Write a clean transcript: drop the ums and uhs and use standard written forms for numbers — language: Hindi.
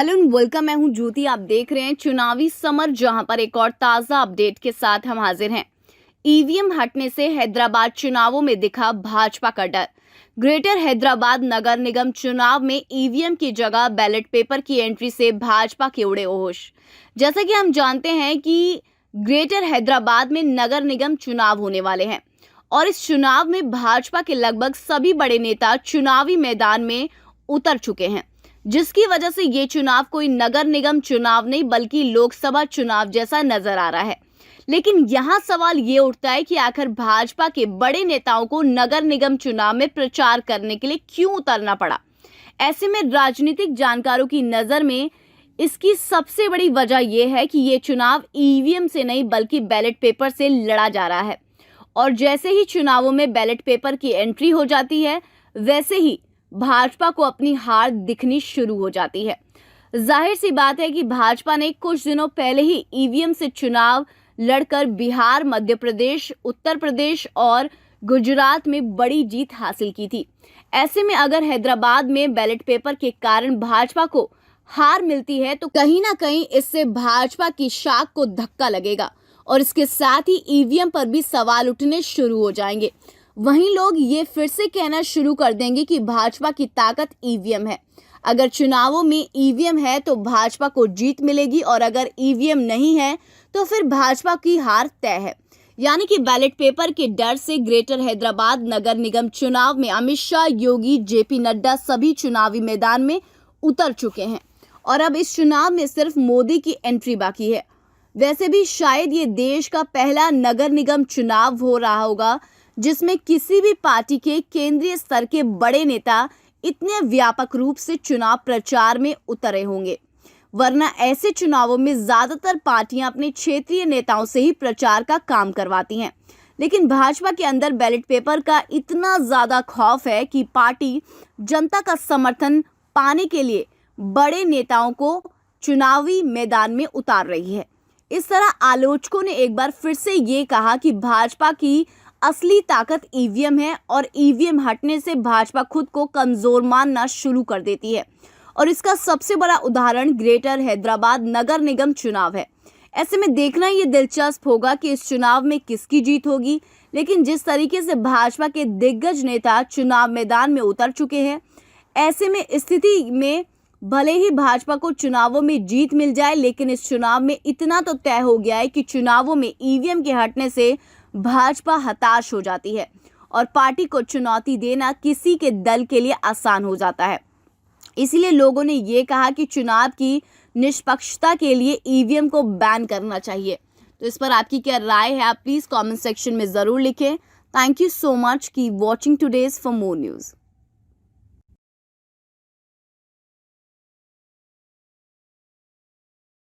Hello and welcome. मैं हूं ज्योति। आप देख रहे हैं चुनावी समर, जहां पर एक और ताजा अपडेट के साथ हम हाजिर हैं। ईवीएम हटने से हैदराबाद चुनावों में दिखा भाजपा का डर। ग्रेटर हैदराबाद नगर निगम चुनाव में ईवीएम की जगह बैलेट पेपर की एंट्री से भाजपा के उड़े होश। जैसा कि हम जानते हैं कि ग्रेटर हैदराबाद में नगर निगम चुनाव होने वाले हैं और इस चुनाव में भाजपा के लगभग सभी बड़े नेता चुनावी मैदान में उतर चुके हैं, जिसकी वजह से ये चुनाव कोई नगर निगम चुनाव नहीं बल्कि लोकसभा चुनाव जैसा नजर आ रहा है। लेकिन यहाँ सवाल ये उठता है कि आखिर भाजपा के बड़े नेताओं को नगर निगम चुनाव में प्रचार करने के लिए क्यों उतरना पड़ा। ऐसे में राजनीतिक जानकारों की नजर में इसकी सबसे बड़ी वजह यह है कि ये चुनाव ईवीएम से नहीं बल्कि बैलेट पेपर से लड़ा जा रहा है और जैसे ही चुनावों में बैलेट पेपर की एंट्री हो जाती है, वैसे ही भाजपा को अपनी हार दिखनी शुरू हो जाती है। जाहिर सी बात है कि भाजपा ने कुछ दिनों पहले ही ईवीएम से चुनाव लड़कर बिहार, मध्य प्रदेश, उत्तर प्रदेश और गुजरात में बड़ी जीत हासिल की थी। ऐसे में अगर हैदराबाद में बैलेट पेपर के कारण भाजपा को हार मिलती है तो कहीं ना कहीं इससे भाजपा की शाख को धक्का लगेगा और इसके साथ ही ईवीएम पर भी सवाल उठने शुरू हो जाएंगे। वहीं लोग ये फिर से कहना शुरू कर देंगे कि भाजपा की ताकत ईवीएम है। अगर चुनावों में ईवीएम है तो भाजपा को जीत मिलेगी और अगर ईवीएम नहीं है तो फिर भाजपा की हार तय है। यानी कि बैलेट पेपर के डर से ग्रेटर हैदराबाद नगर निगम चुनाव में अमित शाह, योगी, जेपी नड्डा सभी चुनावी मैदान में उतर चुके हैं और अब इस चुनाव में सिर्फ मोदी की एंट्री बाकी है। वैसे भी शायद ये देश का पहला नगर निगम चुनाव हो रहा होगा जिसमें किसी भी पार्टी के केंद्रीय स्तर के बड़े नेता इतने व्यापक रूप से चुनाव प्रचार में उतरे होंगे, वरना ऐसे चुनावों में ज्यादातर पार्टियां अपने क्षेत्रीय नेताओं से ही प्रचार का काम करवाती हैं। लेकिन भाजपा के अंदर बैलेट पेपर का इतना ज्यादा खौफ है कि पार्टी जनता का समर्थन पाने के लिए बड़े नेताओं को चुनावी मैदान में उतार रही है। इस तरह आलोचकों ने एक बार फिर से ये कहा कि भाजपा की असली ताकत ईवीएम है और ईवीएम हटने से भाजपा खुद को कमजोर मानना शुरू कर देती है और इसका सबसे बड़ा उदाहरण ग्रेटर हैदराबाद नगर निगम चुनाव है। ऐसे में देखना ये दिलचस्प होगा कि इस चुनाव में किसकी जीत होगी। लेकिन जिस तरीके से भाजपा के दिग्गज नेता चुनाव मैदान में उतर चुके हैं, ऐसे में स्थिति में भले ही भाजपा को चुनावों में जीत मिल जाए, लेकिन इस चुनाव में इतना तो तय हो गया है कि चुनावों में ईवीएम के हटने से भाजपा हताश हो जाती है और पार्टी को चुनौती देना किसी के दल के लिए आसान हो जाता है। इसीलिए लोगों ने ये कहा कि चुनाव की निष्पक्षता के लिए ईवीएम को बैन करना चाहिए। तो इस पर आपकी क्या राय है, आप प्लीज कमेंट सेक्शन में जरूर लिखें। Thank you so much. Keep watching today's for more news.